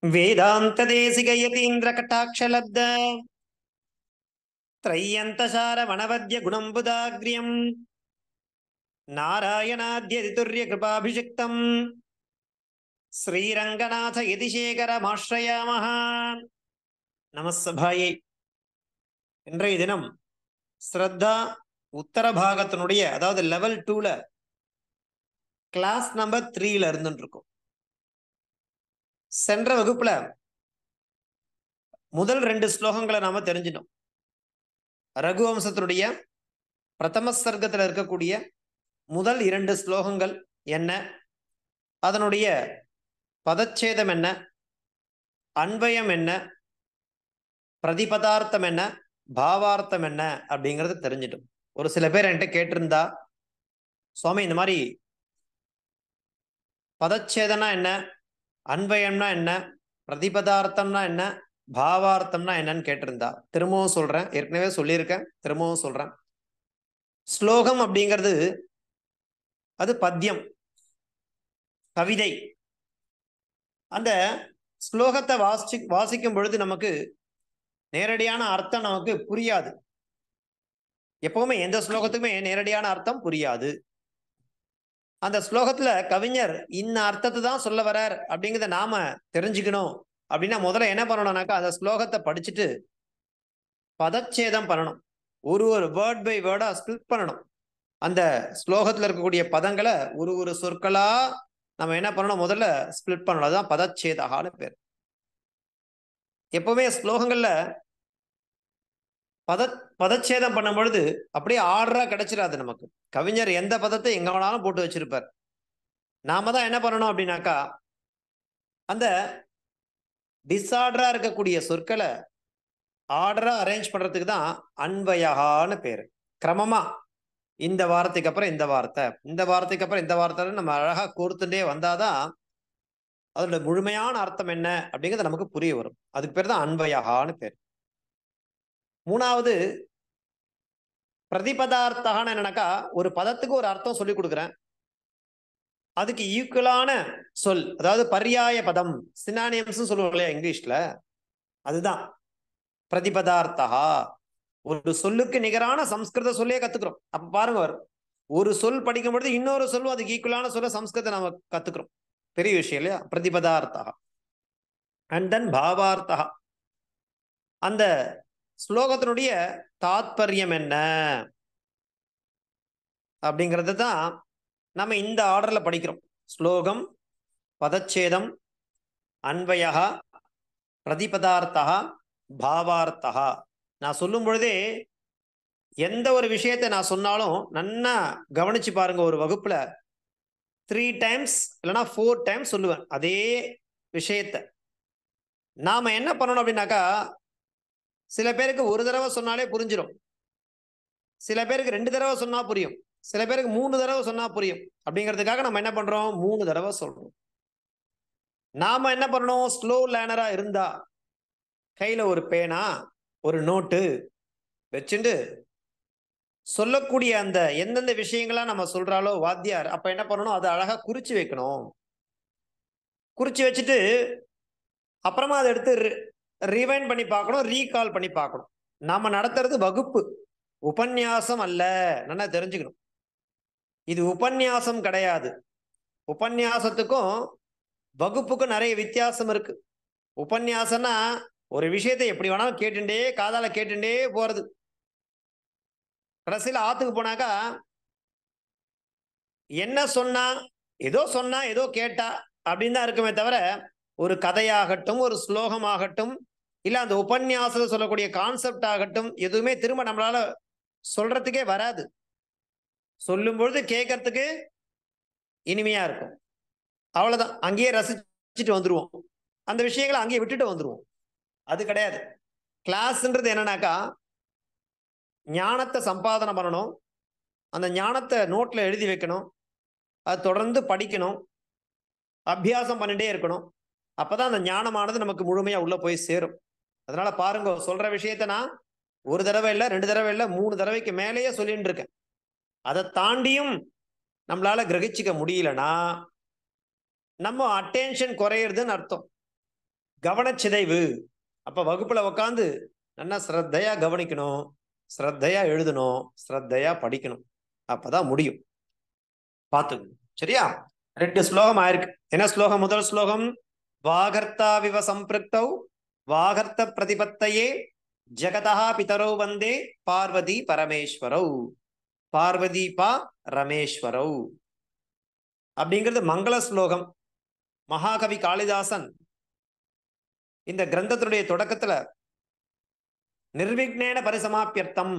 वेदांत देशिक यतीन्द्र कटाक्षलब्ध त्रय्यंतशार वनवद्य गुणंबुदाग्र्यम् नारायणाद्यतितुर्य कृपाभिषिक्तम् श्रीरंगनाथ यतिशेखरमाश्रयामः. நமஸ்ஸபாயை. இன்றைய தினம் ஸ்ரத்தா உத்தர பாகத்தினுடைய அதாவது லெவல் 2ல கிளாஸ் நம்பர் 3ல இருந்துட்டு இருக்கும். சென்ற வகுப்புல முதல் 2 ஸ்லோகங்களை நாம தெரிஞ்சிட்டோம். ரகுவம்சத்தினுடைய பிரதம சர்க்கத்தில் இருக்கக்கூடிய முதல் 2 ஸ்லோகங்கள் என்ன, அதனுடைய பதச்சேதம் என்ன, அன்வயம் என்ன, பிரதிபதார்த்தம் என்ன, பாவார்த்தம் என்ன அப்படிங்கிறது தெரிஞ்சிட்டோம். ஒரு சில பேர் என்கிட்ட கேட்டிருந்தா, சுவாமி இந்த மாதிரி பதச்சேதனா என்ன, அன்வயம்னா என்ன, பிரதிபதார்த்தம்னா என்ன, பாவார்த்தம்னா என்னன்னு கேட்டிருந்தா திரும்பவும் சொல்றேன். ஏற்கனவே சொல்லியிருக்கேன், திரும்பவும் சொல்றேன். ஸ்லோகம் அப்படிங்கிறது அது பத்தியம், கவிதை. அந்த ஸ்லோகத்தை வாசிக்கும் பொழுது நமக்கு நேரடியான அர்த்தம் நமக்கு புரியாது. எப்பவுமே எந்த ஸ்லோகத்துக்குமே நேரடியான அர்த்தம் புரியாது. அந்த ஸ்லோகத்துல கவிஞர் இந்த அர்த்தத்தை தான் சொல்ல வர்றார் அப்படிங்கிறத நாம தெரிஞ்சுக்கணும் அப்படின்னா முதல்ல என்ன பண்ணணும்னாக்கா அந்த ஸ்லோகத்தை படிச்சுட்டு பதச்சேதம் பண்ணணும். ஒரு வேர்ட் பை வேர்டா ஸ்பிளிட் பண்ணணும். அந்த ஸ்லோகத்துல இருக்கக்கூடிய பதங்களை ஒரு சொற்களா நம்ம என்ன பண்ணணும், முதல்ல ஸ்பிளிட் பண்ணணும். அதுதான் பதச்சேதகான்னு பேர். எப்பவுமே ஸ்லோகங்கள்ல பதச்சேதம் பண்ணும் பொழுது அப்படியே ஆர்டரா கிடைச்சிடாது நமக்கு. கவிஞர் எந்த பதத்தை எங்க வேணாலும் போட்டு வச்சிருப்பார். நாம தான் என்ன பண்ணணும் அப்படின்னாக்கா அந்த டிஸ்ஆர்டரா இருக்கக்கூடிய சொற்களை ஆர்டரா அரேஞ்ச் பண்றதுக்கு தான் அன்வயகான்னு பேரு. கிரமமா இந்த வார்த்தைக்கு அப்புறம் இந்த வார்த்தை, இந்த வார்த்தைக்கு அப்புறம் இந்த வார்த்தை நம்ம அழகா கோர்த்துட்டே வந்தாதான் அதோட முழுமையான அர்த்தம் என்ன அப்படிங்கிறது நமக்கு புரிய வரும். அதுக்கு பேர் தான் அன்வயகான்னு பேர். மூணாவது பிரதிபதார்த்தகான்னு என்னன்னாக்கா ஒரு பதத்துக்கு ஒரு அர்த்தம் சொல்லி கொடுக்குறேன், அதுக்கு ஈக்குவலான சொல், அதாவது பர்யாய பதம், சினானியம்ஸ் சொல்லுவோம் இல்லையா இங்கிலீஷ்ல, அதுதான் பிரதிபதார்த்தகா. ஒரு சொல்லுக்கு நிகரான சம்ஸ்கிருத சொல்லே கத்துக்கிறோம். அப்ப பாருங்க, ஒரு சொல் படிக்கும் பொழுது இன்னொரு சொல்லும் அதுக்கு ஈக்குவலான சொல்ல சம்ஸ்கிருதம் நம்ம கத்துக்கிறோம். பெரிய விஷயம் இல்லையா? பிரதிபதார்த்தகா. அண்ட் தென் பாவார்த்தகா. அந்த ஸ்லோகத்தினுடைய தாத்பரியம் என்ன அப்படிங்கிறது தான் நம்ம இந்த ஆர்டர்ல படிக்கிறோம். ஸ்லோகம், பதச்சேதம், அன்வயா, பிரதிபதார்த்தா, பாவார்த்தகா. நான் சொல்லும் பொழுதே எந்த ஒரு விஷயத்தை நான் சொன்னாலும் நன்னா கவனிச்சு பாருங்க. ஒரு வகுப்புல 3 டைம்ஸ் இல்லைன்னா 4 டைம்ஸ் சொல்லுவேன் அதே விஷயத்த. நாம என்ன பண்ணணும் அப்படின்னாக்கா சில பேருக்கு ஒரு தடவை சொன்னாலே புரிஞ்சிடும், சில பேருக்கு 2 தடவை சொன்னா புரியும், சில பேருக்கு 3 தடவை சொன்னா புரியும். அப்படிங்கிறதுக்காக நம்ம என்ன பண்றோம், 3 தடவை சொல்றோம். நாம என்ன பண்ணணும், ஸ்லோ லேர்னரா இருந்தா கையில ஒரு பேனா ஒரு நோட்டு வச்சுட்டு சொல்லக்கூடிய அந்த எந்தெந்த விஷயங்களா நம்ம சொல்றாலோ வாத்தியார், அப்ப என்ன பண்ணணும், அதை அழகா குறிச்சு வைக்கணும். குறிச்சு வச்சுட்டு அப்புறமா அதை எடுத்து ரிவைண்ட் பண்ணி பார்க்கணும், ரீகால் பண்ணி பார்க்கணும். நாம நடத்துறது வகுப்பு, உபன்யாசம் அல்ல. நல்லா தெரிஞ்சுக்கணும், இது உபன்யாசம் கிடையாது. உபன்யாசத்துக்கும் வகுப்புக்கும் நிறைய வித்தியாசம் இருக்கு. உபன்யாசம்னா ஒரு விஷயத்தை எப்படி வேணாலும் கேட்டுட்டே காதால கேட்டுட்டே போறது. கடைசியில் ஆத்துக்கு போனாக்கா என்ன சொன்னா ஏதோ கேட்டா அப்படின்னு தான் இருக்குமே தவிர ஒரு கதையாகட்டும், ஒரு ஸ்லோகமாகட்டும், இல்ல அந்த உபன்யாசத்தை சொல்லக்கூடிய கான்செப்ட் ஆகட்டும், எதுவுமே திரும்ப நம்மளால சொல்றதுக்கே வராது. சொல்லும் பொழுது கேட்கறதுக்கு இனிமையா இருக்கும், அவ்வளவுதான். அங்கேயே ரசிச்சுட்டு வந்துருவோம், அந்த விஷயங்களை அங்கேயே விட்டுட்டு வந்துருவோம். அது கிடையாது. கிளாஸ்ன்றது என்னன்னாக்கா ஞானத்தை சம்பாதனை பண்ணணும், அந்த ஞானத்தை நோட்ல எழுதி வைக்கணும், அது தொடர்ந்து படிக்கணும், அபியாசம் பண்ணிட்டே இருக்கணும். அப்பதான் அந்த ஞானமானது நமக்கு முழுமையா உள்ள போய் சேரும். அதனால பாருங்க, சொல்ற விஷயத்த நான் ஒரு தடவை இல்லை, 2 தடவை இல்லை, 3 தடவைக்கு மேலேயே சொல்லிட்டு இருக்கேன். அதை தாண்டியும் நம்மளால கிரகிச்சிக்க முடியலன்னா நம்ம அட்டென்ஷன் குறையிறதுன்னு அர்த்தம். கவனச்சிதைவு. அப்ப வகுப்புல உட்காந்து நல்லா ஸ்ரத்தையா கவனிக்கணும், ஸ்ரத்தையா எழுதணும், ஸ்ரத்தையா படிக்கணும். அப்பதான் முடியும். பார்த்துக்கணும். சரியா? 2 ஸ்லோகம் ஆயிருக்கு. என்ன ஸ்லோகம்? முதல் ஸ்லோகம் வாகர்த்தாவிவ சம்பிருக்தௌ வாகர்த்த பிரதிபத்தையே ஜகதா பிதரௌ வந்தே பார்வதி பரமேஸ்வரௌ. பார்வதி பா ரமேஸ்வரௌ அப்படிங்கிறது மங்கள ஸ்லோகம். மகாகவி காளிதாசன் இந்த கிரந்தத்துடைய தொடக்கத்துல நிர்விக்னேன பரிசமாப்பியர்த்தம்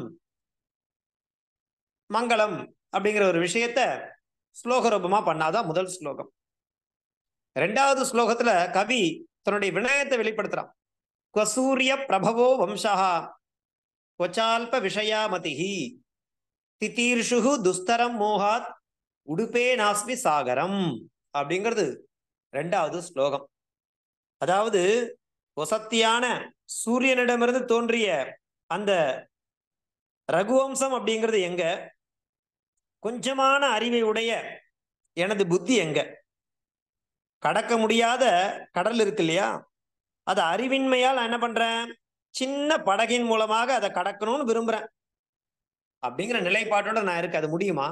மங்களம் அப்படிங்கிற ஒரு விஷயத்த ஸ்லோக ரூபமா பண்ணாதான் முதல் ஸ்லோகம். 2வது ஸ்லோகத்துல கவி தன்னுடைய வினயத்தை வெளிப்படுத்துறான். குவசூரிய பிரபவோ வம்சா கொச்சால்ப விஷயாமதிஹி திதீர்ஷுஹு துஸ்தரம் மோகாத் உடுப்பே நாஸ்மி சாகரம் அப்படிங்கிறது 2வது ஸ்லோகம். அதாவது வசத்தியான சூரியனிடமிருந்து தோன்றிய அந்த ரகுவம்சம் அப்படிங்கிறது எங்க, கொஞ்சமான அறிவை உடைய எனது புத்தி எங்க, கடக்க முடியாத கடல் இருக்கு இல்லையா, அது அறிவின்மையால் நான் என்ன பண்றேன், சின்ன படகின் மூலமாக அதை கடக்கணும்னு விரும்புறேன் அப்படிங்கிற நிலைப்பாட்டோட நான் இருக்கு. அது முடியுமா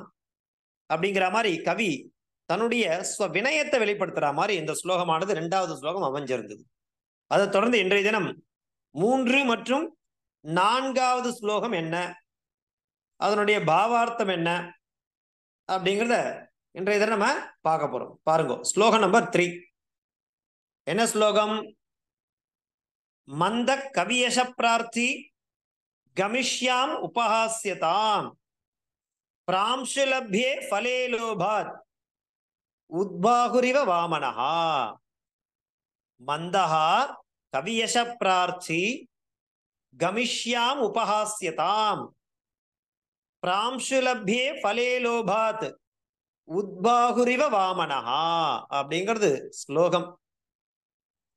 அப்படிங்கிற மாதிரி கவி தன்னுடைய வினயத்தை வெளிப்படுத்துற மாதிரி இந்த ஸ்லோகமானது 2வது ஸ்லோகம் அமைஞ்சிருந்தது. அதை தொடர்ந்து இன்றைய தினம் 3 மற்றும் 4வது ஸ்லோகம் என்ன, அதனுடைய பாவார்த்தம் என்ன அப்படிங்கிறத இன்றைய தினம் நம்ம பார்க்க போறோம். பாருங்க, ஸ்லோகம் நம்பர் 3. என்ன ஸ்லோகம்? மந்த கவியஷ பிரார்த்தி கமிஷ்யாம் உபஹாஸ்யதாம் பிராம்சுலப்யே ஃபலே லோபாத் உத்பாகுரிவ வாமனஹா. மந்தஹா கவியஷ பிரார்த்தி கமிஷ்யாம் உபஹாஸ்யதாம் பிராம்சுலப்யே ஃபலே லோபாத் உத்பாகுரிவ வாமனஹா அப்படிங்கிறது ஸ்லோகம்.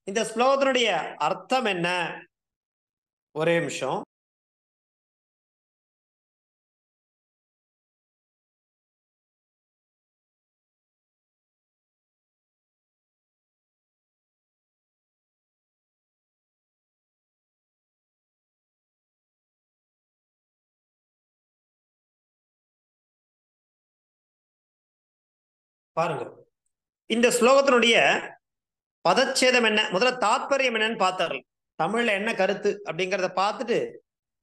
இந்த ஸ்லோகத்தினுடைய அர்த்தம் என்ன? ஒரே நிமிஷம். பாருங்க, இந்த ஸ்லோகத்தினுடைய பதச்சேதம் என்ன, முதல்ல தாத்பரியம் என்னன்னு பார்த்தார்கள். தமிழ்ல என்ன கருத்து அப்படிங்கிறத பார்த்துட்டு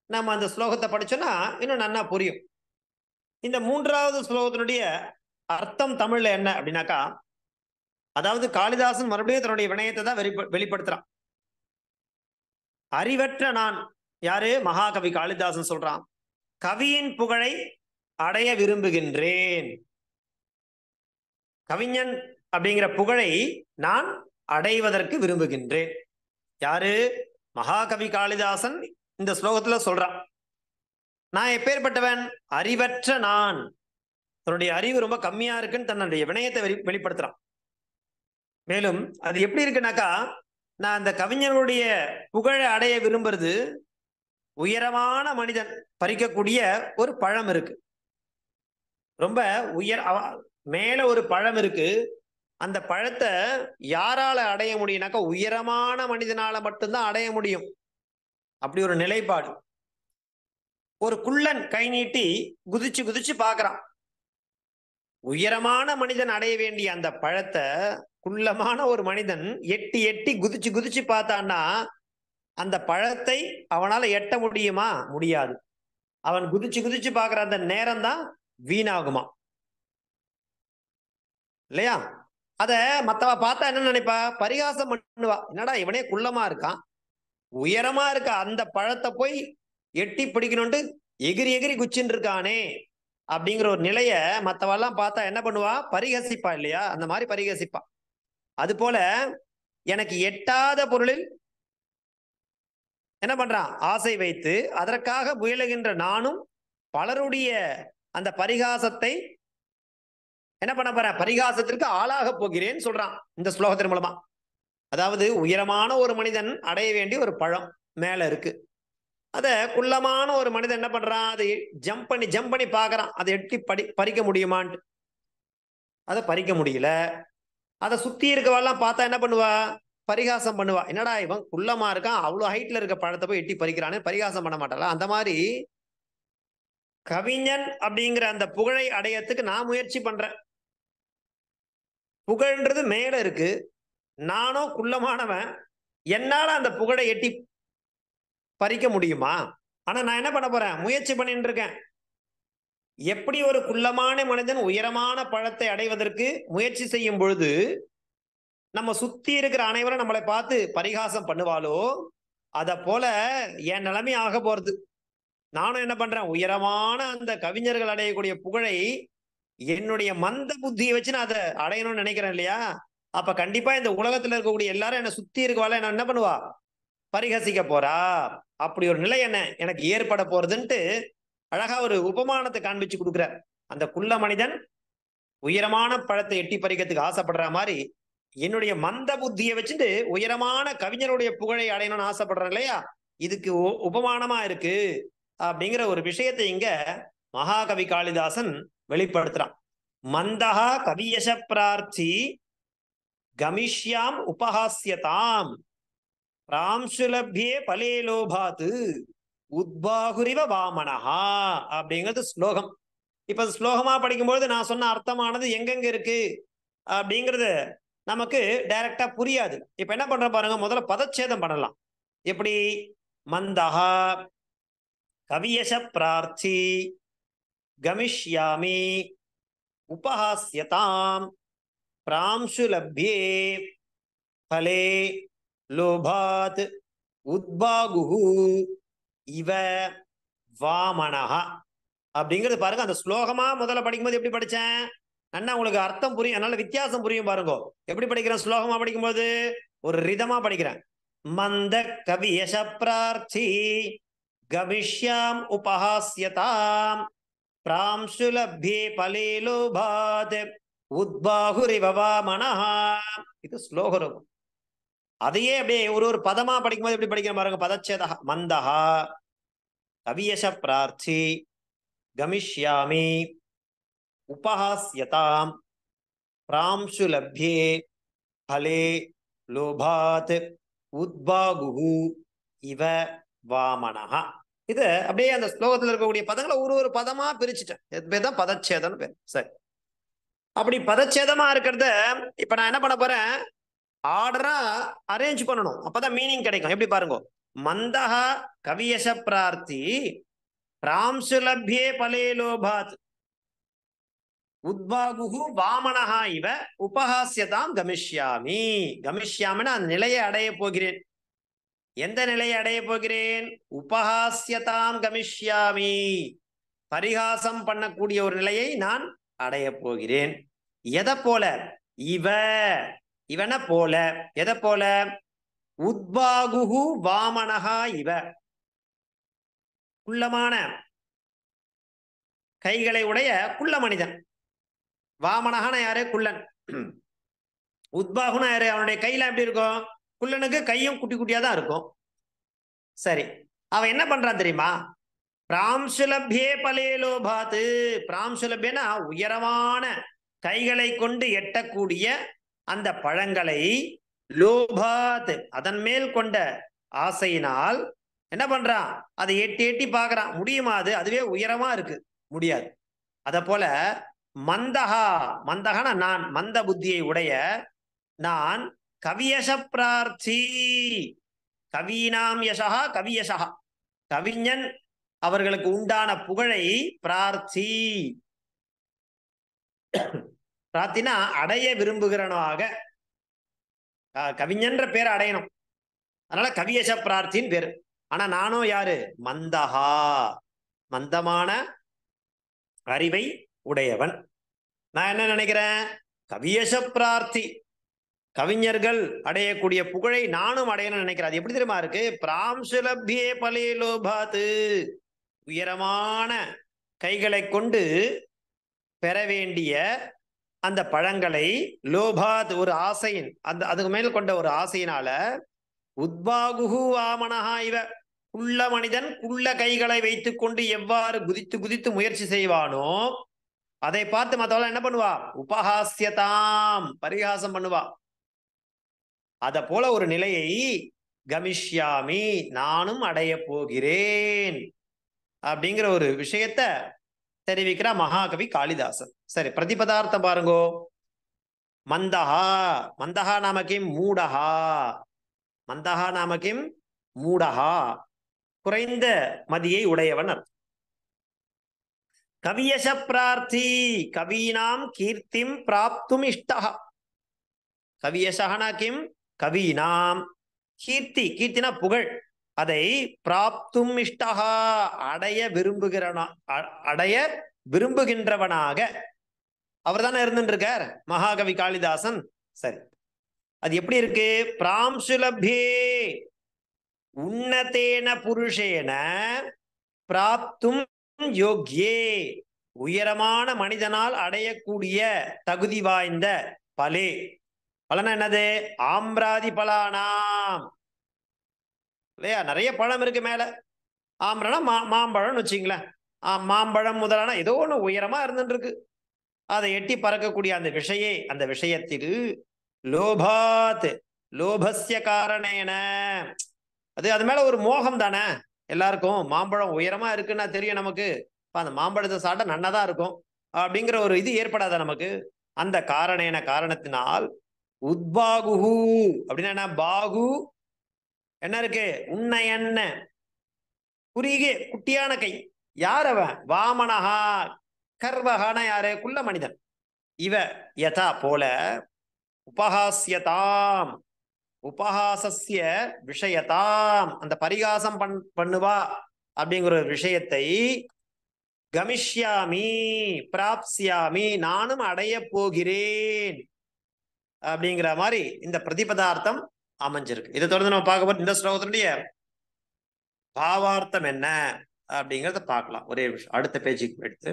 நம்ம அந்த ஸ்லோகத்தை படிச்சோம்னா இன்னும் நல்லா புரியும். இந்த 3வது ஸ்லோகத்தினுடைய அர்த்தம் தமிழ்ல என்ன அப்படின்னாக்கா, அதாவது காளிதாசன் மறுபடியும் தன்னுடைய வினயத்தை தான் வெளிப்படுத்துறான். அறிவற்ற நான், யாரு? மகாகவி காளிதாசன் சொல்றான், கவியின் புகழை அடைய விரும்புகின்றேன். கவிஞன் அப்படிங்கிற புகழை நான் அடைவதற்கு விரும்புகின்றேன். யாரு? மகாகவி காளிதாசன் இந்த ஸ்லோகத்துல சொல்றான். நான் எப்பேற்பட்டவன்? அறிவற்ற நான். தன்னுடைய அறிவு ரொம்ப கம்மியா இருக்குன்னு தன்னுடைய வினயத்தை வெளிப்படுத்துறான். மேலும் அது எப்படி இருக்குனாக்கா, நான் அந்த கவிஞனுடைய புகழை அடைய விரும்புறது, உயரமான மனிதன் பறிக்கக்கூடிய ஒரு பழம் இருக்கு, ரொம்ப மேல ஒரு பழம் இருக்கு. அந்த பழத்தை யாரால அடைய முடியும்னாக்கா, உயரமான மனிதனால மட்டும்தான் அடைய முடியும். அப்படி ஒரு நிலைப்பாடு. ஒரு குள்ளன் கை நீட்டி குதிச்சு குதிச்சு பாக்குறான். உயரமான மனிதன் அடைய வேண்டிய அந்த பழத்தை குள்ளமான ஒரு மனிதன் எட்டி எட்டி குதிச்சு குதிச்சு பார்த்தான்னா அந்த பழத்தை அவனால எட்ட முடியுமா? முடியாது. அவன் குதிச்சு குதிச்சு பாக்குற அந்த நேரம் தான் வீணாகுமா, இல்லையா? அத மத்தவ பார்த்தா என்ன நினைப்பா? பரிகாசம் பண்ணுவா. என்னடா இவனே குள்ளமா இருக்கான், உயரமா இருக்க அந்த பழத்தை போய் எட்டி பிடிக்கணும்ட்டு எகிரி எகிரி குச்சின்னு இருக்கானே அப்படிங்கிற ஒரு நிலைய மத்தவெல்லாம் பார்த்தா என்ன பண்ணுவா? பரிகசிப்பா, இல்லையா? அந்த மாதிரி பரிகசிப்பா. அது போல எனக்கு எட்டாத பொருளில் என்ன பண்றான்? ஆசை வைத்து அதற்காக முயலுகின்ற நானும் பலருடைய அந்த பரிகாசத்தை என்ன பண்ண போறேன்? பரிகாசத்திற்கு ஆளாக போகிறேன்னு சொல்றான் இந்த ஸ்லோகத்தின் மூலமா. அதாவது உயரமான ஒரு மனிதன் அடைய வேண்டிய ஒரு பழம் மேல இருக்கு. அத குள்ளமான ஒரு மனிதன் என்ன பண்றான்? அதை ஜம்ப் பண்ணி பாக்குறான், அதை எட்டி பறிக்க முடியுமான்ட்டு. அதை பறிக்க முடியல. அதை சுத்தி இருக்கவெல்லாம் பார்த்தா என்ன பண்ணுவா? பரிகாசம் பண்ணுவா. என்னடா இவன் குள்ளமா இருக்கான், அவ்வளவு ஹைட்ல இருக்க பழத்தை போய் எட்டி பறிக்கிறானே, பரிகாசம் பண்ண மாட்டாளா? அந்த மாதிரி கவிஞன் அப்படிங்கிற அந்த புகழை அடையறதுக்கு நான் முயற்சி பண்றேன். புகழ்ன்றது மேல இருக்கு, நானோ குள்ளமானவன், என்னால அந்த புகழை எட்டி பறிக்க முடியுமா? ஆனா நான் என்ன பண்ண போறேன், முயற்சி பண்ணிட்டு இருக்கேன். எப்படி ஒரு குள்ளமான மனிதன் உயரமான பழத்தை அடைவதற்கு முயற்சி செய்யும் பொழுது நம்ம சுத்தி இருக்கிற அனைவரும் நம்மளை பார்த்து பரிகாசம் பண்ணுவாளோ, அத போல என் நிலைமை ஆக போறது. நானும் என்ன பண்றேன், உயரமான அந்த கவிஞர்கள் அடையக்கூடிய புகழை என்னுடைய மந்த புத்தியை வச்சு நான் அதை அடையணும்னு நினைக்கிறேன் இல்லையா? அப்ப கண்டிப்பா இந்த உலகத்துல இருக்கக்கூடிய எல்லாரும் என்ன சுத்தி இருக்கவால என்ன பண்ணுவா, பரிகசிக்க போறா. அப்படி ஒரு நிலை என்ன எனக்கு ஏற்பட போறதுன்ட்டு அழகா ஒரு உபமானத்தை காண்பிச்சு கொடுக்குறார். அந்த குள்ள மனிதன் உயரமான பழத்தை எட்டி பறிக்கிறதுக்கு ஆசைப்படுற மாதிரி என்னுடைய மந்த புத்தியை வச்சுட்டு உயரமான கவிஞருடைய புகழை அடையணும்னு ஆசைப்படுறேன் இல்லையா? இதுக்கு உபமானமா இருக்கு அப்படிங்கிற ஒரு விஷயத்தை இங்க மகாகவி காளிதாசன் வெளிப்படுத்துறான். மந்தஹா கவியச பிரார்த்தி கமிஷ்யாம் உபஹாஸ்யதாம் பிராம்சுலபியே பலே லோபாத்து உத்பாகுரிவ வாமனஹா அப்படிங்கிறது ஸ்லோகம். இப்ப ஸ்லோகமா படிக்கும்போது நான் சொன்ன அர்த்தமானது எங்கெங்க இருக்கு அப்படிங்கிறது நமக்கு டைரக்டா புரியாது. இப்ப என்ன பண்ற பாருங்க, முதல்ல பதச்சேதம் பண்ணலாம். எப்படி? மந்தஹா கவியச பிரார்த்தி கமிஷ்யாமி உபஹாஸ்யதாம் பிராம்சுலப்யே பலே லோபாத் உத்பாகுஹு இவ வாமனஹா அப்படிங்கிறது பாருங்க. அந்த ஸ்லோகமா முதல்ல படிக்கும்போது எப்படி படிச்சேன், அண்ணா உங்களுக்கு அர்த்தம் புரியும், அதனால வித்தியாசம் புரியும் பாருங்க. எப்படி படிக்கிறேன், ஸ்லோகமா படிக்கும்போது ஒரு ரிதமா படிக்கிறேன். மந்த கவியச பிரார்த்தி கவிஷ்யாம் உபஹாஸ்யதாம் பிராம்சுலப்யே பலே லோபாத் உத்பாகுரிவ வாமனஹா. இது ஸ்லோக ரூபம். அதையே அப்படியே ஒரு ஒரு பதமா படிக்கும்போது எப்படி படிக்கிறேன் பாருங்க. பதச்சேதா மந்தஹா கவியச பிரார்த்தி கமிஷ்யாமி உபஹாஸ்யதாம் பிராம்சுலப்யே பலே லோபாத் உத்பாகுஹு இவ வாமனஹா. இது அப்படியே அந்த ஸ்லோகத்தில் இருக்கக்கூடிய பதங்களை ஒரு ஒரு பதமா பிரிச்சுட்டேன். இது பேர் தான் பதச்சேதம் பேர். சரி, அப்படி பதச்சேதமா இருக்கிறத இப்ப நான் என்ன பண்ண போறேன், ஆர்டரா அரேஞ்ச் பண்ணணும். அப்பதான் மீனிங் கிடைக்கும். எப்படி பாருங்க, மந்தஹா கவியச பிரார்த்தி பிராம்சுலப்யே பலே லோபாத் உத்பாகுஹு வாமனஹா இவ உபஹாஸ்யதாம் கமிஷ்யாமி. கமிஷ்யாமின்னா அந்த நிலையை அடைய போகிறேன். எந்த நிலையை அடைய போகிறேன்? உபஹாஸ்யதாம் கமிஷ்யாமி, பரிகாசம் பண்ணக்கூடிய ஒரு நிலையை நான் அடைய போகிறேன். எதை போல? இவ, இவன போல. எதை போல? உத்பாகுஹு வாமனஹா இவ, குள்ளமான கைகளை உடைய குள்ள மனிதன். வாமனஹான யாரு? குள்ளன். உத்பாகுனா யாரு? அவனுடைய கையில எப்படி இருக்கும்? குள்ளனுக்கு கையும் குட்டி குட்டியா தான் இருக்கும். சரி, அவன் என்ன பண்றான் தெரியுமா? பிராம்சுலப்யே பலே லோபாத்து. பிராம்சுலப்யனா உயரமான கைகளை கொண்டு எட்டக்கூடிய அந்த பழங்களை, லோபாத் அதன் மேல் கொண்ட ஆசையினால் என்ன பண்றான், அதை எட்டி எட்டி பார்க்கறான். முடியுமா? அதுவே உயரமா இருக்கு, முடியாது. அத போல மந்தஹா, மந்தஹான நான், மந்த புத்தியை உடைய நான், கவியச பிரார்த்தி, கவீனாம் யசா கவியசா, கவிஞன் அவர்களுக்கு உண்டான புகழை பிரார்த்தி, பிரார்த்தினா அடைய விரும்புகிறனாக, கவிஞன்ற பேரை அடையணும். அதனால கவியச பிரார்த்தின்னு பேரு. ஆனா நானும் யாரு? மந்தஹா, மந்தமான அறிவை உடையவன். நான் என்ன நினைக்கிறேன்? கவியச பிரார்த்தி, கவிஞர்கள் அடையக்கூடிய புகழை நானும் அடையணும்னு நினைக்கிறேன். அது எப்படி தெரியுமா இருக்கு? பிராம்சுலப்யே பலே லோபாத்து, உயரமான கைகளை கொண்டு பெற வேண்டிய அந்த பழங்களை, லோபாத் ஒரு ஆசையின், அந்த அதுக்கு மேல் கொண்ட ஒரு ஆசையினால, உத்பாகுஹு வாமனஹா இவ, குள்ள மனிதன் குள்ள கைகளை வைத்துக் கொண்டு எவ்வாறு குதித்து குதித்து முயற்சி செய்வானோ அதை பார்த்து மத்தவள என்ன பண்ணுவா? உபஹாஸ்யதாம், பரிகாசம் பண்ணுவா. அத போல ஒரு நிலையை கமிஷ்யாமி நானும் அடைய போகிறேன் அப்படிங்கிற ஒரு விஷயத்த தெரிவிக்கிற மகாகவி காளிதாசன். சரி, பிரதிபதார்த்தம் பாருங்கோ. மந்தஹா, மந்தஹா நாம கிம்? மூடஹா. மந்தஹா நாம கிம்? மூடஹா, குறைந்த மதியை உடையவன் அர்த்தம். கவியச பிரார்த்தி, கவீனாம் கீர்த்திம் பிராப்தும் இஷ்டஹ. கவியசஹனா கிம்? கவீனாம். கீர்த்தி, கீர்த்தினா புகழ். அதை பிராப்தும் இஷ்டஹா, அடைய அடைய விரும்புகின்றவனாக அவர் தானே இருந்துருக்கார் மகாகவி காளிதாசன். சரி, அது எப்படி இருக்கு? பிராம்சுலபே உன்னதேன புருஷேன பிராப்தும் யோக்யே, உயரமான மனிதனால் அடையக்கூடிய தகுதி வாய்ந்த பலே. பலனா என்னது? ஆம்ராதி பலானாம். இல்லையா? நிறைய பழம் இருக்கு மேல. ஆம்ரனா மாம்பழம்னு வச்சுங்களேன். மாம்பழம் முதலான ஏதோ ஒண்ணு உயரமா இருந்துட்டு இருக்கு. அதை எட்டி பறக்கக்கூடிய அந்த விஷயே, அந்த விஷயத்தில் லோபாத், லோபஸ்ய காரணேன, அது மேல ஒரு மோகம் தானே எல்லாருக்கும். மாம்பழம் உயரமா இருக்குன்னா தெரியும் நமக்கு, அந்த மாம்பழத்தை சாப்பிட்டா நன்னதான் இருக்கும் அப்படிங்கிற ஒரு இது ஏற்படாத நமக்கு. அந்த காரணத்தினால் உத்பாகுஹு அப்படின்னா என்ன? பாகு என்ன இருக்கு? உன்னையன்ன குறுகிய குட்டியான கை. யார் அவன்? வாமனஹா, கர்வஹான யாரு? குள்ள மனிதன். இவ யதா போல, உபஹாஸ்யதாம், உபஹாசஸ்ய விஷயதாம், அந்த பரிகாசம் பண்ணுவா அப்படிங்கிற ஒரு விஷயத்தை கமிஷ்யாமி பிராப்ஸ்யாமி நானும் அடைய போகிறேன் அப்படிங்கிற மாதிரி இந்த பிரதிபதார்த்தம் அமைஞ்சிருக்கு. இதை தொடர்ந்து நம்ம பார்க்க போது இந்த ஸ்லோகத்தினுடைய பாவார்த்தம் என்ன அப்படிங்கறத பார்க்கலாம். ஒரே விஷயம், அடுத்த பேஜுக்கு எடுத்து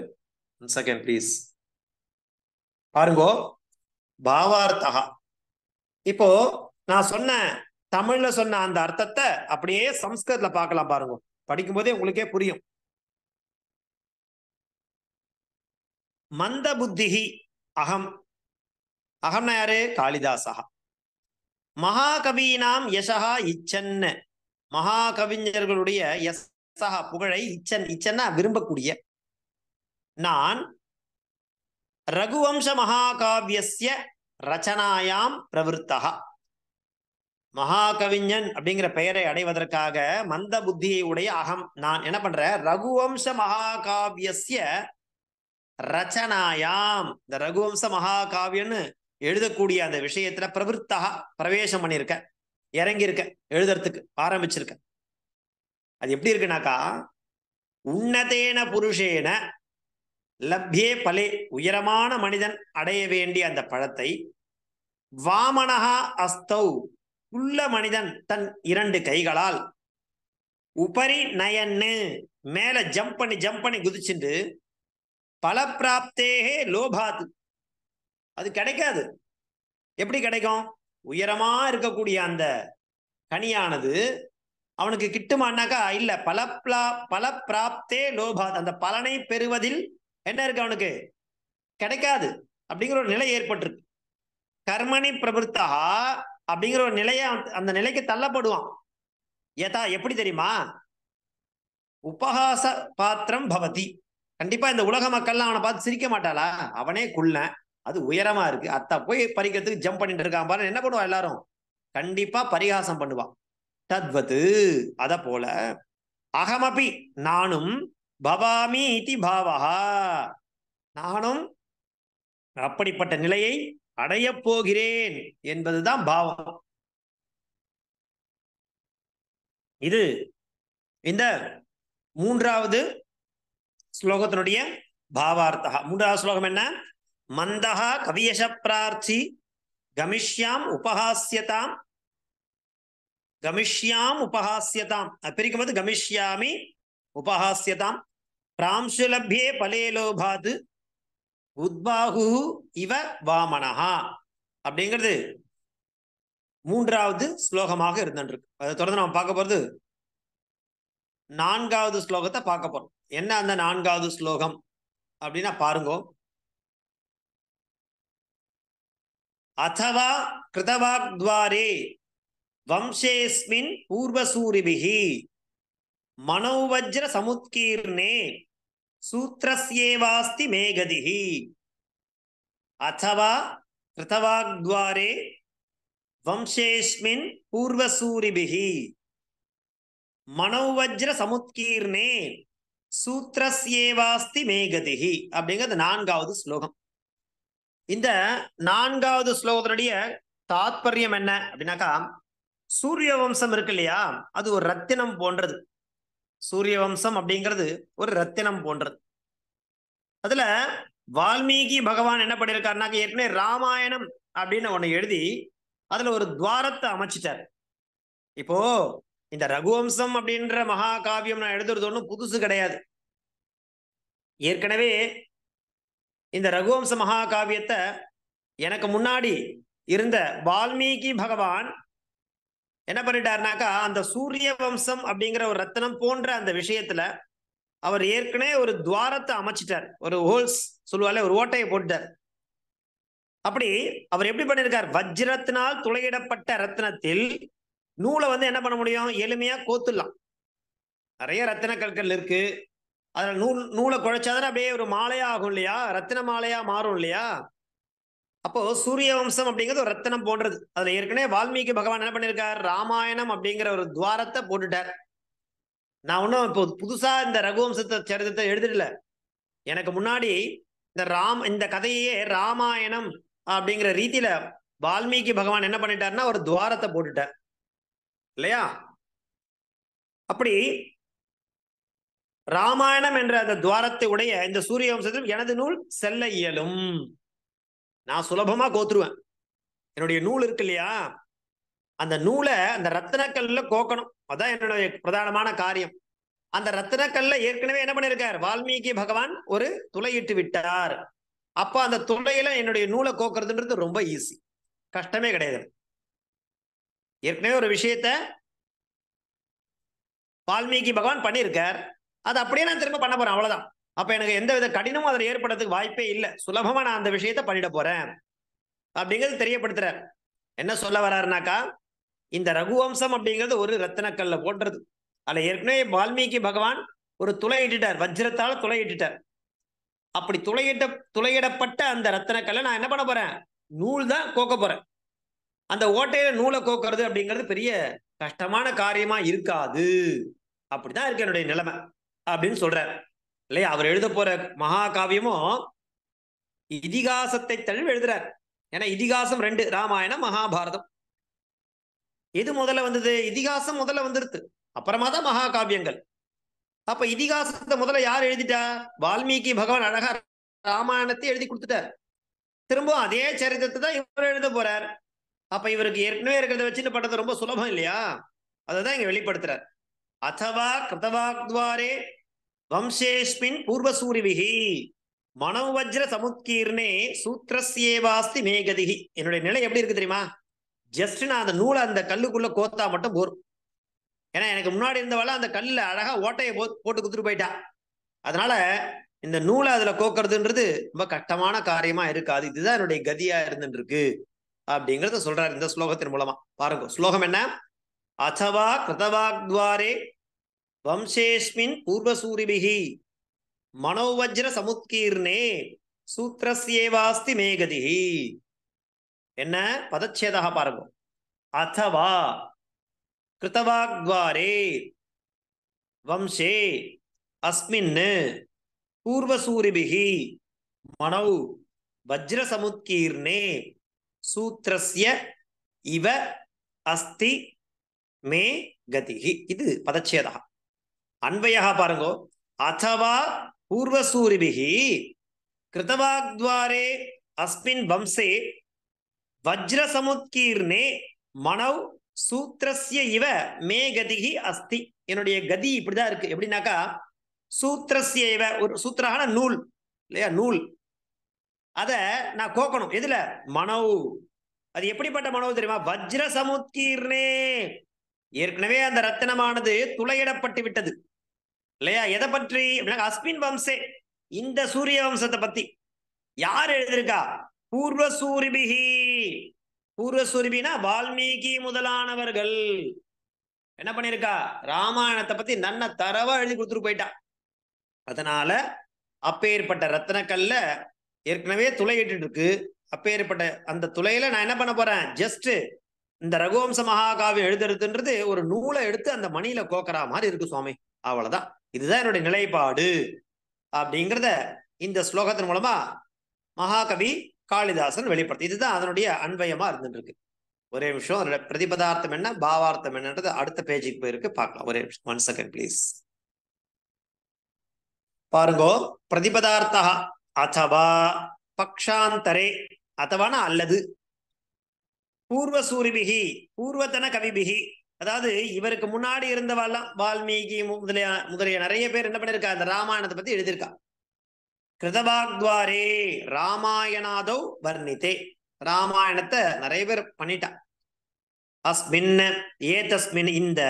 செகண்ட் ப்ளீஸ் பாருங்கோ. பாவார்த்தகா, இப்போ நான் சொன்ன தமிழ்ல சொன்ன அந்த அர்த்தத்தை அப்படியே சம்ஸ்கிருதத்துல பார்க்கலாம் பாருங்க. படிக்கும் போதே உங்களுக்கே புரியும். மந்த புத்திஹி அகம், அகம்னா யாரு? காளிதாசா. மகாகவீனாம் யசஹா இச்சன், மகாகவிஞர்களுடைய யசஹா புகழை, இச்சன், இச்சன்னா விரும்பக்கூடிய நான் ரகுவம்ச மகாகாவியஸ்ய ரச்சனாயாம் பிரவருத்தஹ, மகாகவிஞன் அப்படிங்கிற பெயரை அடைவதற்காக மந்த புத்தியை உடைய அகம் நான் என்ன பண்றேன்? ரகுவம்ச மகாகாவியஸ்ய ரச்சனாயாம், இந்த ரகுவம்ச மகாகாவியன்னு எழுதக்கூடிய அந்த விஷயத்துல பிரவருத்தா, பிரவேசம் பண்ணியிருக்க, இறங்கியிருக்க, எழுதுறதுக்கு ஆரம்பிச்சிருக்க. அது எப்படி இருக்குனாக்கா, உன்னதேன புருஷேன லப்யே பலே, உயரமான மனிதன் அடைய வேண்டிய அந்த பழத்தை, வாமனஹா அஸ்தௌ, உள்ள மனிதன் தன் இரண்டு கைகளால், உபரி நயன்னு, மேல ஜம்ப் பண்ணி குதிச்சுட்டு, பல பிராப்தேகே லோபாத், அது கிடைக்காது. எப்படி கிடைக்கும்? உயரமா இருக்கக்கூடிய அந்த கனியானது அவனுக்கு கிட்டுமானாக்கா இல்ல. பல பிராப்தே லோபாத், அந்த பலனை பெறுவதில் என்ன இருக்கு? அவனுக்கு கிடைக்காது அப்படிங்கிற ஒரு நிலை ஏற்பட்டிருக்கு. கர்மணி பிரபுத்தா அப்படிங்கிற ஒரு நிலைய, அந்த நிலைக்கு தள்ளப்படுவான். ஏதா எப்படி தெரியுமா? உபஹாச பாத்திரம் பவதி, கண்டிப்பா இந்த உலக மக்கள்லாம் அவனை பார்த்து சிரிக்க மாட்டாளா? அவனே குள்ள, அது உயரமா இருக்கு, அத்த போய் பறிக்கிறதுக்கு ஜம்ப் பண்ணிட்டு இருக்கான் பாரு, என்ன பண்ணுவா? எல்லாரும் கண்டிப்பா பரிகாசம் பண்ணுவான். தத்வது, அத போல அகமபி நானும், பவாமி இதி பாவஹா, நானும் அப்படிப்பட்ட நிலையை அடைய போகிறேன் என்பதுதான் பாவம். இது இந்த மூன்றாவது ஸ்லோகத்தினுடைய பாவார்த்தா. மூன்றாவது ஸ்லோகம் என்ன? மந்தஹா கவியச பிரார்த்தி கமிஷ்யாம் உபஹாஸ்யதாம், கமிஷ்யாம் உபஹாஸ்யதாம், பிரிக்கும் போது கமிஷ்யாமி உபஹாஸ்யதாம், பிராம்சுலப்யே பலே லோபாத் உத்பாகு இவ வாமனஹா அப்படிங்கிறது மூன்றாவது ஸ்லோகமாக இருந்துருக்கு. அதை தொடர்ந்து நம்ம பார்க்க போறது நான்காவது ஸ்லோகத்தை பார்க்க போறோம். என்ன அந்த நான்காவது ஸ்லோகம் அப்படின்னா பாருங்க. अथवा कृतवाग्द्वारे वंशेऽस्मिन् पूर्वसूरिभिः मनोवज्र समुत्कीर्णे सूत्रस्येवास्ति मे गतिः। अथवा कृतवाग्द्वारे वंशेऽस्मिन् पूर्वसूरिभिः मनोवज्र समुत्कीर्णे सूत्रस्येवास्ति मे गतिः அப்படிங்கிறது நான்காவது ஸ்லோகம். இந்த நான்காவது ஸ்லோகத்தினுடைய தாத்பரியம் என்ன அப்படின்னாக்கா, சூரிய வம்சம் இருக்கு இல்லையா, அது ஒரு ரத்தினம் போன்றது. சூரிய வம்சம் அப்படிங்கிறது ஒரு ரத்தினம் போன்றது. அதுல வால்மீகி பகவான் என்ன பண்ணிருக்காருனாக்க, ஏற்கனவே ராமாயணம் அப்படின்னு ஒண்ணு எழுதி அதுல ஒரு துவாரத்தை அமைச்சிட்டார். இப்போ இந்த ரகுவம்சம் அப்படின்ற மகா காவியம் நான் எழுதுறது ஒன்றும் புதுசு கிடையாது. ஏற்கனவே இந்த ரகுவம்ச மகா காவியத்தை எனக்கு முன்னாடி இருந்த வால்மீகி பகவான் என்ன பண்ணிட்டாருனாக்கா, அந்த சூரிய வம்சம் அப்படிங்கிற ஒரு ரத்தனம் போன்ற அந்த விஷயத்துல அவர் ஏற்கனவே ஒரு துவாரத்தை அமைச்சிட்டார். ஒரு ஹோல்ஸ் சொல்லுவால, ஒரு ஓட்டையை போட்டார். அப்படி அவர் எப்படி பண்ணிருக்கார், வஜ்ரத்தினால் துளையிடப்பட்ட ரத்னத்தில் நூலை வந்து என்ன பண்ண முடியும், எளிமையா கோத்துடலாம். நிறைய ரத்தின கற்கள் இருக்கு, அதுல நூலை குழைச்சாதான் அப்படியே ஒரு மாலையா ஆகும் இல்லையா, ரத்தின மாலையா மாறும் இல்லையா. அப்போ சூரிய வம்சம் அப்படிங்கிறது ஒரு ரத்தினம் போன்றது. அதுல ஏற்கனவே வால்மீகி பகவான் என்ன பண்ணிருக்கார், ராமாயணம் அப்படிங்கிற ஒரு துவாரத்தை போட்டுட்டார். நான் ஒன்னும் இப்போ புதுசா இந்த ரகுவம்சத்தை சரித்திரத்தை எழுதிடல. எனக்கு முன்னாடி இந்த கதையே ராமாயணம் அப்படிங்கிற ரீதியில வால்மீகி பகவான் என்ன பண்ணிட்டாருன்னா ஒரு துவாரத்தை போட்டுட்டார் இல்லையா. அப்படி ராமாயணம் என்ற அந்த துவாரத்தை உடைய இந்த சூரிய வம்சத்தில் எனது நூல் செல்ல இயலும். நான் சுலபமா கோத்துருவேன். என்னுடைய நூல் இருக்கு இல்லையா, அந்த நூலை அந்த ரத்தினக்கல்ல கோக்கணும். அதான் என்னுடைய பிரதானமான காரியம். அந்த ரத்தினக்கல்ல ஏற்கனவே என்ன பண்ணிருக்கார் வால்மீகி பகவான், ஒரு துளையிட்டு விட்டார். அப்ப அந்த துளையில என்னுடைய நூலை கோக்குறதுன்றது ரொம்ப ஈஸி, கஷ்டமே கிடையாது. ஏற்கனவே ஒரு விஷயத்த வால்மீகி பகவான் பண்ணியிருக்கார், அது அப்படியே நான் திரும்ப பண்ண போறேன், அவ்வளவுதான். அப்ப எனக்கு எந்த வித கடினமும் அதில் ஏற்படுறதுக்கு வாய்ப்பே இல்லை. சுலபமா நான் அந்த விஷயத்த பண்ணிட போறேன் அப்படிங்கிறது தெரியப்படுத்துறார். என்ன சொல்ல வர்றாருனாக்கா, இந்த ரகுவம்சம் அப்படிங்கிறது ஒரு ரத்தினக்கல்ல போன்றது. அதுல ஏற்கனவே வால்மீகி பகவான் ஒரு துளையிட்டார், வஜ்ரத்தால துளையிட்டார். அப்படி துளையிடப்பட்ட அந்த ரத்தினக்கல்ல நான் என்ன பண்ண போறேன், நூல் தான் கோக்க போறேன். அந்த ஓட்டையில நூலை கோக்கிறது அப்படிங்கிறது பெரிய கஷ்டமான காரியமா இருக்காது. அப்படிதான் இருக்கு என்னுடைய நிலைமை அப்படின்னு சொல்றார் இல்லையா. அவர் எழுத போற மகா காவியமும் இதிகாசத்தை தழுவி எழுதுறார். ஏன்னா இதிகாசம் 2, ராமாயணம் மகாபாரதம். எது முதல்ல வந்தது, இதிகாசம் முதல்ல வந்துருது, அப்புறமா தான் மகா காவியங்கள். அப்ப இதிகாசத்தை முதல்ல யார் எழுதிட்டா, வால்மீகி பகவான் அழகா ராமாயணத்தை எழுதி கொடுத்துட்டார். திரும்ப அதே சரித்திரத்தை தான் இவர் எழுத போறார். அப்ப இவருக்கு ஏற்கனவே இருக்கிறத வச்சுட்டு பண்றது ரொம்ப சுலபம் இல்லையா, அததான் இங்க வெளிப்படுத்துறார். அத்தவா கிருதவாக்த்வாரே வம்சேஸ்மின் பூர்வசூரிபிஹி மனோவஜ்ர சமுத்கீர்ணே சூத்ரஸ்யேவாஸ்தி மேகதிஹி. என்னுடைய நிலை எப்படி இருக்கு தெரியுமா, ஜஸ்ட் நான் அந்த நூலை அந்த கல்லுக்குள்ள கோத்தா மட்டும் போரும். ஏன்னா எனக்கு முன்னாடி இருந்தவள அந்த கல்லுல அழகா ஓட்டையை போட்டு குத்துட்டு போயிட்டா. அதனால இந்த நூலை அதுல கோக்கிறதுன்றது ரொம்ப கஷ்டமான காரியமா இருக்காது. இதுதான் என்னுடைய கதியா இருந்துட்டு இருக்கு அப்படிங்கறத சொல்றாரு இந்த ஸ்லோகத்தின் மூலமா. பாருங்க ஸ்லோகம் என்ன, அத்தவா கிருதவாக்த்வாரே வம்சேஸ்மின் பூர்வசூரிபிஹி மனோவஜ்ர சமுத்கீர்ணே சூத்ரஸ்யேவாஸ்தி மேகதிஹி. என்ன பதச்சேதா பாருங்க, அத்தவா கிருதவாக்த்வாரே வம்சே அஸ்மின் பூர்வசூரிபிஹி மனௌ வஜ்ர சமுத்கீர்ணே சூத்ரஸ்ய இவ அஸ்தி மே கதிஹி. இது பதச்சேதா. அன்வயா பாருங்க, அத்தவா பூர்வசூரிபிஹி கிருதவாக்த்வாரே அஸ்மின் வம்சே வஜ்ர சமுத்கீர்ணே மனௌ சூத்ரஸ்ய இவ மே கதிஹி அஸ்தி. என்னுடைய கதி இப்படிதான் இருக்கு. எப்படின்னாக்கா, சூத்ரஸ்ய இவ, ஒரு சூத்திரான நூல் இல்லையா, நூல் அத நான் கோக்கணும். எதுல, மனௌ. அது எப்படிப்பட்ட மனவு தெரியுமா, வஜ்ர சமுத்கீர்ணே. ஏற்கனவே அந்த ரத்தினமானது துளையிடப்பட்டு விட்டது இல்லையா. எதை பற்றி, அஸ்மின் வம்சே, இந்த சூரிய வம்சத்தை பத்தி யார் எழுதியிருக்கா, பூர்வசூரிபிகி. பூர்வசூரிபினா வால்மீகி முதலானவர்கள் என்ன பண்ணிருக்கா, ராமாயணத்தை பத்தி நன்ன தரவா எழுதி கொடுத்துட்டு போயிட்டா. அதனால அப்பேற்பட்ட ரத்னக்கல்ல ஏற்கனவே துளையிட்டு இருக்கு. அப்பேற்பட்ட அந்த துளையில நான் என்ன பண்ண போறேன், ஜஸ்ட் இந்த ரகுவம்ச மகாகாவியம் எழுதுறதுன்றது ஒரு நூலை எடுத்து அந்த மணியில கோக்கறா மாதிரி இருக்கு சுவாமி, அவ்வளவுதான். இதுதான் என்னுடைய நிலைப்பாடு அப்படிங்கிறத இந்த ஸ்லோகத்தின் மூலமா மகாகவி காளிதாசன் வெளிப்படுத்தி, இதுதான் அதனுடைய அன்வயமா இருந்துட்டு இருக்கு. ஒரே நிமிஷம், அதோட பிரதிபதார்த்தம் என்ன பாவார்த்தம் என்னன்றது அடுத்த பேஜுக்கு போயிருக்கு, பார்க்கலாம். ஒரே நிமிஷம், 1 செகண்ட் ப்ளீஸ். பாருங்கோ, பிரதிபதார்த்தா அதவா பக்ஷாந்தரே, அதவான அல்லது, பூர்வசூரிபிகி பூர்வத்தன கவிபிகி, அதாவது இவருக்கு முன்னாடி இருந்தவெல்லாம் வால்மீகி முதலிய நிறைய பேர் என்ன பண்ணிருக்கா, இந்த ராமாயணத்தை பத்தி எழுதியிருக்கா. கிருதபாக்த்வாரே ராமாயணாதோ வர்ணித்தே, ராமாயணத்தை நிறைய பேர் பண்ணிட்டா. அஸ்மின் ஏதஸ்மின், இந்த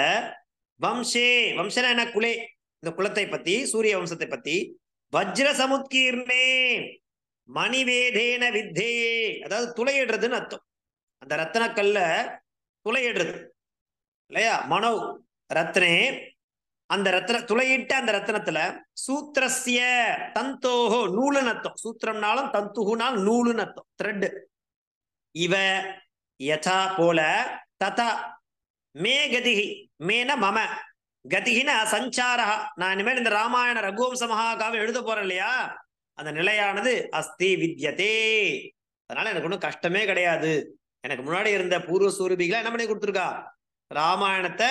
வம்சே, வம்சன என குலே, இந்த குலத்தை பத்தி, சூரிய வம்சத்தை பத்தி, வஜ்ர சமுத்கீர்ணே மணிவேதேன வித்தே, அதாவது துளையிடுறதுன்னு அர்த்தம். அந்த ரத்னக்கல்ல துளையிடுறது இல்லையா, மனோ ரத்னே, அந்த ரத்ன துளையிட்ட அந்த ரத்னத்துல சூத்திரஸ்ய தந்தோஹோ, நூலுன்னு அர்த்தம். சூத்திரம்னாலும் தந்துகுனால் நூலுன்னு அர்த்தம், த்ரெட். இவ யதா போல, ததா மே கதிகி, மேன மம, கதிகின சஞ்சாரா, நான் இனிமேல் இந்த ராமாயண ரகுவம்ச மகாகாவியம் எழுத போறேன் இல்லையா, அந்த நிலையானது அஸ்தி வித்யதே. அதனால எனக்கு ஒன்றும் கஷ்டமே கிடையாது. எனக்கு முன்னாடி இருந்த பூர்வ சூரிபிகளை என்ன பண்ணி கொடுத்துருக்கா, ராமாயணத்தை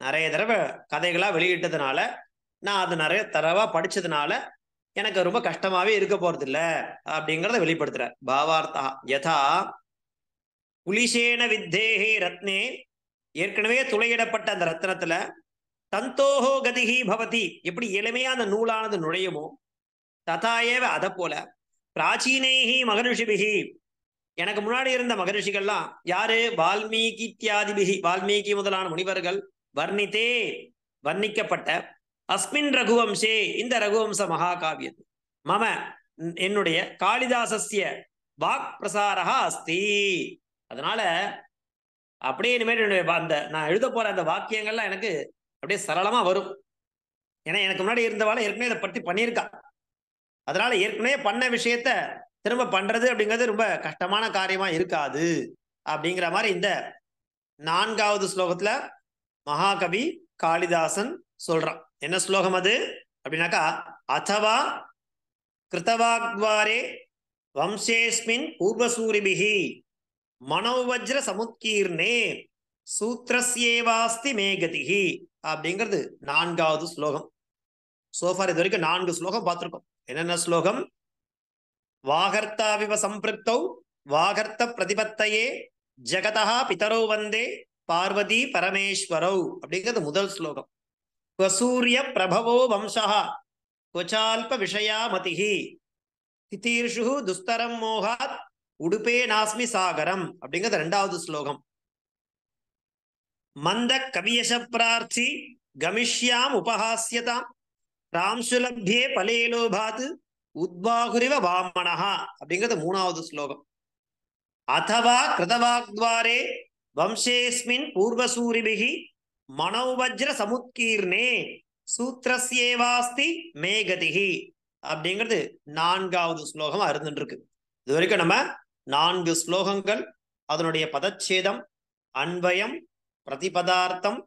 நிறைய தடவை கதைகளா வெளியிட்டதுனால, நான் அது நிறைய தடவை படிச்சதுனால எனக்கு ரொம்ப கஷ்டமாவே இருக்க போறது இல்லை அப்படிங்கிறத வெளிப்படுத்துற. பாவார்த்தா யதா புலிசேன வித்தேஹே ரத்னே, ஏற்கனவே துளையிடப்பட்ட அந்த ரத்னத்துல தந்தோஹோ கதிகி பவதி, எப்படி எளிமையா அந்த நூலானது நுழையுமோ, ததாயேவ அத போல பிராச்சீனைஹி மகரிஷிபிகி, எனக்கு முன்னாடி இருந்த மகரிஷிகள்லாம் யாரு, வால்மீகி இத்தியாதிபிகி, வால்மீகி முதலான முனிவர்கள், வர்ணித்தே வர்ணிக்கப்பட்ட, அஸ்மின் ரகுவம்சே இந்த ரகுவம்ச மகாகாவியத், மம என்னுடைய காளிதாசஸ்ய வாக் பிரசாரா அஸ்தி. அதனால அப்படியே இனிமேல் அந்த நான் எழுத போற அந்த வாக்கியங்கள்லாம் எனக்கு அப்படியே சரளமா வரும். ஏன்னா எனக்கு முன்னாடி இருந்தவாள் ஏற்கனவே இதை பற்றி பண்ணியிருக்கா. அதனால ஏற்கனவே பண்ண விஷயத்த திரும்ப பண்றது அப்படிங்கிறது ரொம்ப கஷ்டமான காரியமா இருக்காது அப்படிங்கிற மாதிரி இந்த 4வது ஸ்லோகத்துல மகாகவி காளிதாசன் சொல்றான். என்ன ஸ்லோகம் அது அப்படின்னாக்கா, அதவா கிருதவாக்த்வாரே வம்சேஸ்மின் பூர்வசூரிபிஹி மனோவஜ்ர சமுத்கீர்ணே சூத்ரஸ்யேவாஸ்தி மேகதிஹி அப்படிங்கிறது 4வது ஸ்லோகம். சோஃபார் இது வரைக்கும் 4 ஸ்லோகம் பார்த்திருக்கோம். என்னென்ன ஸ்லோகம், வாகர்த்தாவிவ சம்பிருக்தௌ வாகர்த்த பிரதிபத்தையே ஜகதா பிதரோ வந்தே பார்வதி பரமேஸ்வரௌ அப்படிங்கிறது முதல் ஸ்லோகம். ஸ்வசூரிய பிரபவோ வம்சா குவச்சால்ப விஷயா மதிஹி திதீர்ஷு துஸ்தரம் மோகாத் உடுப்பே நாஸ்மி சாகரம் அப்படிங்கிறது 2வது ஸ்லோகம். மந்த கவியச பிரார்த்தி கமிஷ்யாம் உபஹாஸ்யதாம் ராம்சுலப்யே பலேலோபாத் உத்பாகுரிவ வாமனஹா அப்படிங்கிறது 3வது ஸ்லோகம். அதவா கிருதவாக்த்வாரே வம்சேஸ்மின் பூர்வசூரிபிஹி மனோவஜ்ர சமுத்கீர்ணே சூத்ரஸ்யேவாஸ்தி மேகதிஹி அப்படிங்கிறது 4வது ஸ்லோகமா இருந்துட்டு இருக்கு. இது வரைக்கும் நம்ம 4 ஸ்லோகங்கள், அதனுடைய பதச்சேதம், அன்வயம், பிரதிபதார்த்தம்,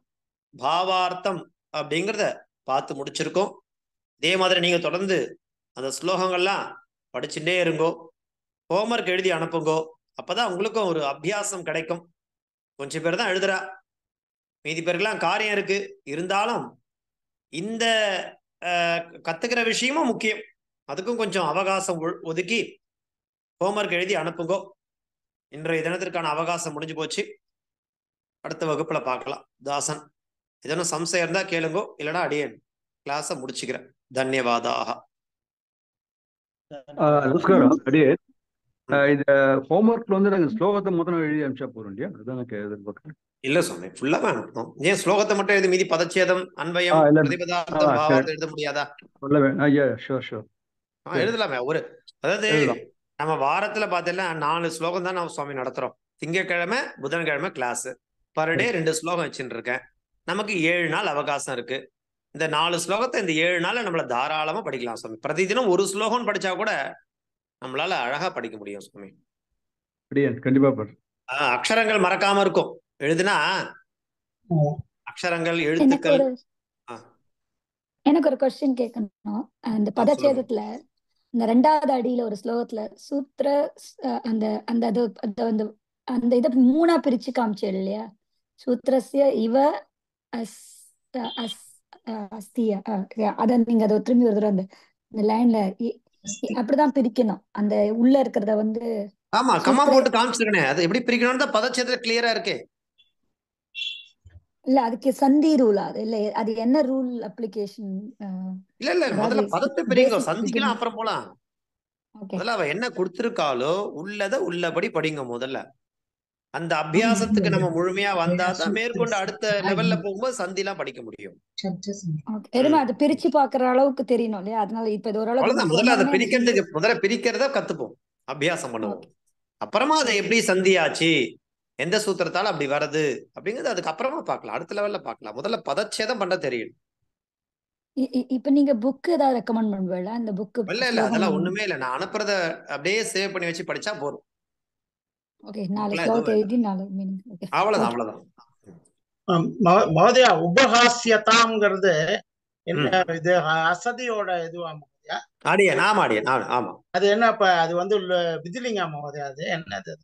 பாவார்த்தம் அப்படிங்கிறத பார்த்து முடிச்சிருக்கோம். இதே மாதிரி நீங்க தொடர்ந்து அந்த ஸ்லோகங்கள்லாம் படிச்சுட்டே இருங்கோ, ஹோம்ஒர்க் எழுதி அனுப்புங்கோ. அப்பதான் உங்களுக்கும் ஒரு அபியாசம் கிடைக்கும். கொஞ்சம் பேர் தான் எழுதுறா, மீதி பேருக்கெல்லாம் காரியம் இருக்கு. இருந்தாலும் இந்த கத்துக்கிற விஷயமும் முக்கியம். அதுக்கும் கொஞ்சம் அவகாசம் ஒதுக்கி ஹோம்ஒர்க் எழுதி அனுப்புங்கோ. இன்றைய தினத்திற்கான அவகாசம் முடிஞ்சு போச்சு. அடுத்த வகுப்புல பார்க்கலாம். தாசன் ஏதேனும் சம்சயம் இருந்தா கேளுங்கோ, இல்லைன்னா அடியேன் கிளாஸை முடிச்சுக்கிறேன். தன்யவாதாக. நமஸ்காரம். அடியே இந்த ஹோம்ஒர்க்ல வந்து நாங்கள் ஸ்லோகத்தை முதல்ல எழுதி அனுப்பிச்சா போறோம் இல்லையா? அதுதான் எனக்கு எதிர்பார்க்கிறேன். இல்ல சுவாமி, ஃபுல்லாவே அனுப்பணும். ஏன் ஸ்லோகத்தை மட்டும் எழுதி மீதி பதச்சேதம், அன்வயம், பிரதிபதார்த்தம், பாவார்த்தம் எழுத முடியாதா? ஷூர் எழுதலாமே. ஒரு அதாவது நம்ம வாரத்துல பார்த்தீங்கன்னா 4 ஸ்லோகம் தான் நம்ம சுவாமி நடத்துறோம். திங்கட்கிழமை புதன்கிழமை கிளாஸ். பர் டே 2 ஸ்லோகம் வச்சுட்டு இருக்கேன். நமக்கு 7 நாள் அவகாசம் இருக்கு. இந்த 4 ஸ்லோகத்தை இந்த 7 நாள்ல நம்மள தாராளமா படிக்கலாம் சுவாமி. பிரதிதினம் ஒரு ஸ்லோகம் படிச்சா கூட நம்மளால அழகா படிக்க முடியும் சுவாமி. கண்டிப்பா பண்றேன். அக்ஷரங்கள் மறக்காம இருக்கும். எழுதுனா அக்ஷரங்கள் எனக்கு எழுத்துக்கள். ஒரு எனக்கு ஒரு கொஸ்டின் கேட்கணும். அந்த சொல்லுங்க. பதச்சேதத்துல இந்த 2வது அடியில ஒரு ஸ்லோகத்துல சூத்திர அந்த அந்த அது அந்த அந்த இதை 3ஆ பிரிச்சு காமிச்சு இல்லையா? சூத்திரஸ்ய இவ அஸ் அஸ் அஸ்தியா அத நீங்க அதை திரும்பி ஒரு தடவை அந்த லைன்ல அப்படிதான் பிரிக்கணும். அந்த உள்ள இருக்கிறத வந்து ஆமா, கம்மா போட்டு காமிச்சிருக்கனே. அது எப்படி பிரிக்கணும்னு தான் பதச்சேதத்துல கிளியரா இருக்கே. இல்ல அதுக்கு சந்தி ரூல் அது இல்ல அது என்ன ரூல் அப்ளிகேஷன்? இல்ல முதல்ல பதத்தை பிரிங்க. சந்திக்கலாம் அப்புறம் போலாம். முதல்ல அவ என்ன கொடுத்திருக்காளோ உள்ளத உள்ளபடி படிங்க முதல்ல. அந்த அபியாசத்துக்கு நம்ம முழுமையா வந்தாதான் மேற்கொண்டு அடுத்த லெவல்ல போகும்போது சந்திலாம் படிக்க முடியும். அது பிரிச்சு பாக்குற அளவுக்கு தெரியணும் இல்லையா? அதனால இப்ப இது அவ்வளவுதான். முதல்ல அதை ஓரளவுக்கு பிரிக்கிறதுக்கு முதல்ல பிரிக்கிறத கத்துப்போம், அபியாசம் பண்ணுவோம். அப்புறமா அதை எப்படி சந்தியாச்சு, எந்த சூத்திரத்தால அப்படி வருது அப்படிங்கிறது அதுக்கு அப்புறமா பார்க்கலாம். அடுத்த லெவல்ல பார்க்கலாம். முதல்ல பதச்சேதம் பண்ண தெரியும். இப்ப நீங்க புக் ஏதாவது ரெக்கமெண்ட் பண்ணுவீங்களா? இந்த புக் இல்ல அதெல்லாம் ஒண்ணுமே இல்ல. நான் அனுப்புறத அப்படியே சேவ் பண்ணி வச்சு படிச்சா போதும். ஓகே, 4 ஸ்லோகத்தை எழுதி 4 மீனிங். ஓகே, அவ்வளவுதான். மகோதயா, உபஹாஸ்யதாம்ங்கிறது என்ன? இது அசதியோட இதுவா மகோதயா? ஆமா. அது என்ன? இப்ப அது வந்து விதிலிங்கா மகோதயா? அது என்னது?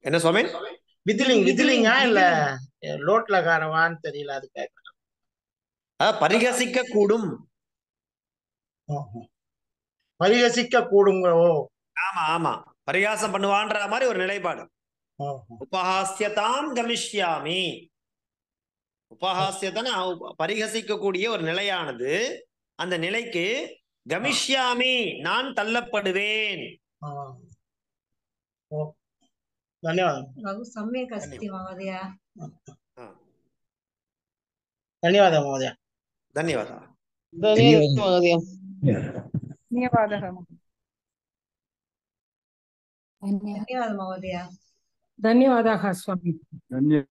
என்ன சுவாமி? விதிலிங்கா இல்ல லோட்லகாரவான்னு தெரியல. அது கேட்கணும். பரிகசிக்க கூடும். பரிகசிக்க கூடுங்களோ? ஆமா பரிகாசம் பண்ணுவான்ற மாதிரி ஒரு நிலைப்பாடு. உபஹாஸ்யதாம் கமிஷ்யாமி. உபஹாஸ்யதனா பரிகசிக்க கூடிய ஒரு நிலையானது. அந்த நிலைக்கு கமிஷ்யாமி நான் தள்ளப்படுவேன். ధన్యవాదం. సమ్యక్ అస్తి మహోదయ. ధన్యవాదం మహోదయ. ధన్యవాదాలు. ధన్యవాదాలు. ధన్యవాదాలు మహోదయ. ధన్యవాదాలు స్వామి.